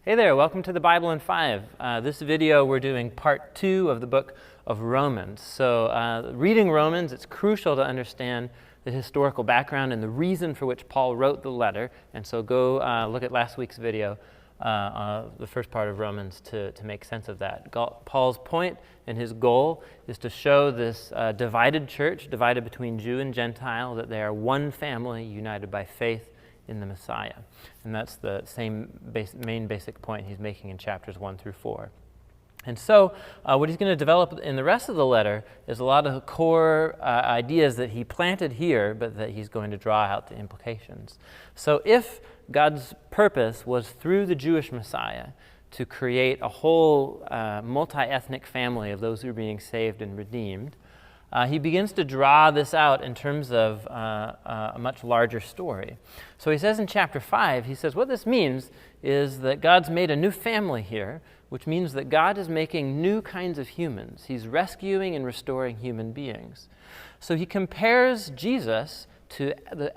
Hey there, welcome to the Bible in 5. This video we're doing part 2 of the book of Romans. So reading Romans, it's crucial to understand the historical background and the reason for which Paul wrote the letter. And so go look at last week's video, the first part of Romans, to make sense of that. Paul's point and his goal is to show this divided church, divided between Jew and Gentile, that they are one family united by faith in the Messiah. And that's the same main basic point he's making in chapters 1 through 4. And so what he's going to develop in the rest of the letter is a lot of core ideas that he planted here, but that he's going to draw out the implications. So if God's purpose was through the Jewish Messiah to create a whole multi-ethnic family of those who are being saved and redeemed, he begins to draw this out in terms of a much larger story. So he says in chapter 5, he says, what this means is that God's made a new family here, which means that God is making new kinds of humans. He's rescuing and restoring human beings. So he compares Jesus to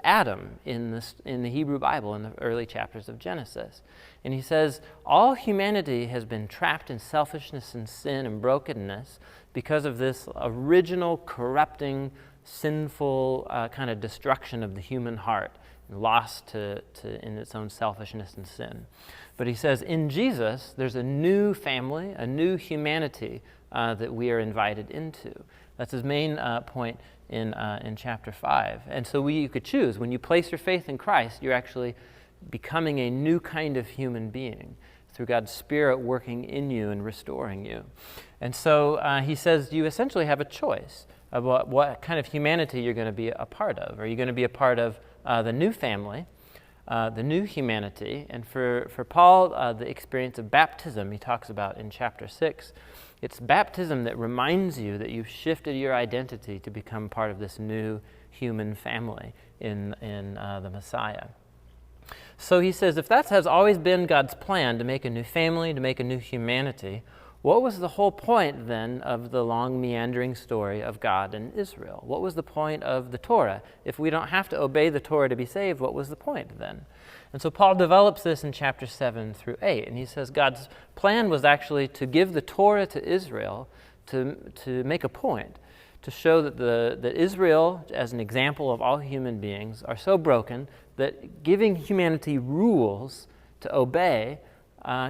Adam in the Hebrew Bible in the early chapters of Genesis. And he says, all humanity has been trapped in selfishness and sin and brokenness because of this original, corrupting, sinful kind of destruction of the human heart, lost in its own selfishness and sin. But he says, in Jesus, there's a new family, a new humanity that we are invited into. That's his main point in chapter 5. And so you could choose. When you place your faith in Christ, you're actually becoming a new kind of human being through God's Spirit working in you and restoring you. And so he says you essentially have a choice about what kind of humanity you're going to be a part of. Are you going to be a part of the new family, the new humanity? And for Paul, the experience of baptism he talks about in chapter 6. It's baptism that reminds you that you've shifted your identity to become part of this new human family in the Messiah. So he says, if that has always been God's plan to make a new family, to make a new humanity, what was the whole point then of the long meandering story of God and Israel? What was the point of the Torah? If we don't have to obey the Torah to be saved, what was the point then? And so Paul develops this in chapters 7 through 8, and he says God's plan was actually to give the Torah to Israel to make a point, to show that Israel, as an example of all human beings, are so broken that giving humanity rules to obey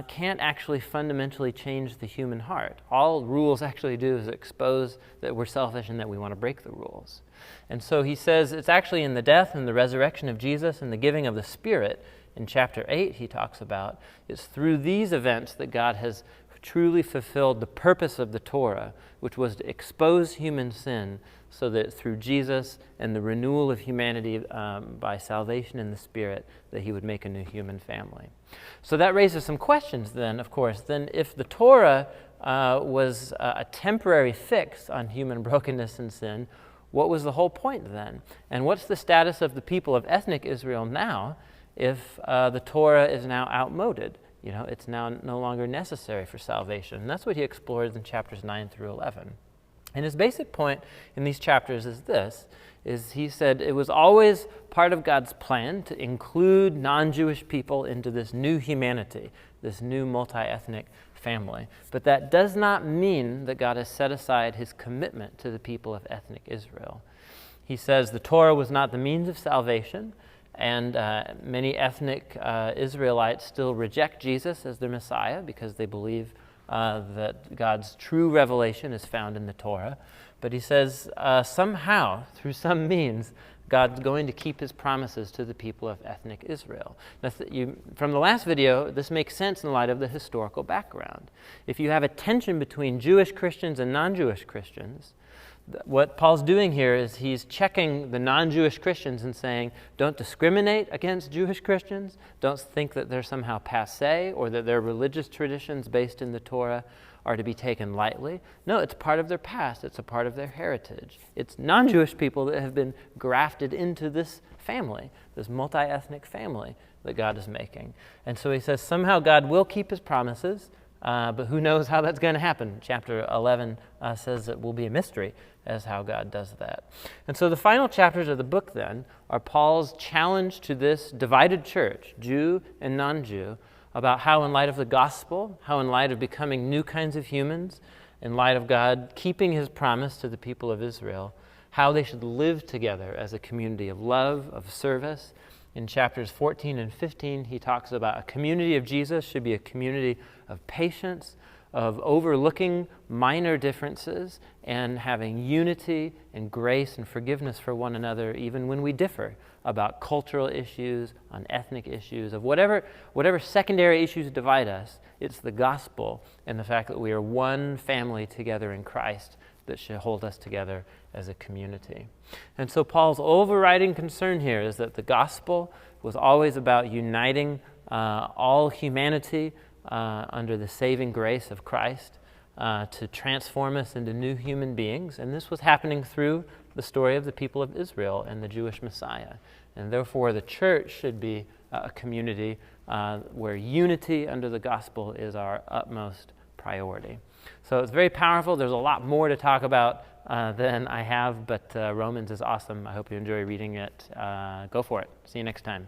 can't actually fundamentally change the human heart. All rules actually do is expose that we're selfish and that we want to break the rules. And so he says it's actually in the death and the resurrection of Jesus and the giving of the Spirit in chapter 8 he talks about. It's through these events that God has truly fulfilled the purpose of the Torah, which was to expose human sin so that through Jesus and the renewal of humanity by salvation in the Spirit, that he would make a new human family. So that raises some questions then, of course. Then if the Torah was a temporary fix on human brokenness and sin, what was the whole point then? And what's the status of the people of ethnic Israel now if the Torah is now outmoded? You know, it's now no longer necessary for salvation. And that's what he explores in chapters 9 through 11. And his basic point in these chapters is this, is he said it was always part of God's plan to include non-Jewish people into this new humanity, this new multi-ethnic family. But that does not mean that God has set aside his commitment to the people of ethnic Israel. He says the Torah was not the means of salvation, and many ethnic Israelites still reject Jesus as their Messiah because they believe that God's true revelation is found in the Torah. But he says somehow, through some means, God's going to keep his promises to the people of ethnic Israel. Now, from the last video, this makes sense in light of the historical background. If you have a tension between Jewish Christians and non-Jewish Christians, what Paul's doing here is he's checking the non-Jewish Christians and saying, don't discriminate against Jewish Christians. Don't think that they're somehow passé or that their religious traditions based in the Torah are to be taken lightly. No, it's part of their past. It's a part of their heritage. It's non-Jewish people that have been grafted into this family, this multi-ethnic family that God is making. And so he says somehow God will keep his promises, but who knows how that's going to happen. Chapter 11 says it will be a mystery as how God does that. And so the final chapters of the book then are Paul's challenge to this divided church, Jew and non-Jew, about how in light of the gospel, how in light of becoming new kinds of humans, in light of God keeping his promise to the people of Israel, how they should live together as a community of love, of service. In chapters 14 and 15, he talks about a community of Jesus should be a community of patience, of overlooking minor differences and having unity and grace and forgiveness for one another, even when we differ about cultural issues, on ethnic issues, of whatever secondary issues divide us. It's the gospel and the fact that we are one family together in Christ that should hold us together as a community. And so Paul's overriding concern here is that the gospel was always about uniting all humanity under the saving grace of Christ to transform us into new human beings. And this was happening through the story of the people of Israel and the Jewish Messiah. And therefore the church should be a community where unity under the gospel is our utmost priority. So it's very powerful. There's a lot more to talk about than I have, but Romans is awesome. I hope you enjoy reading it. Go for it. See you next time.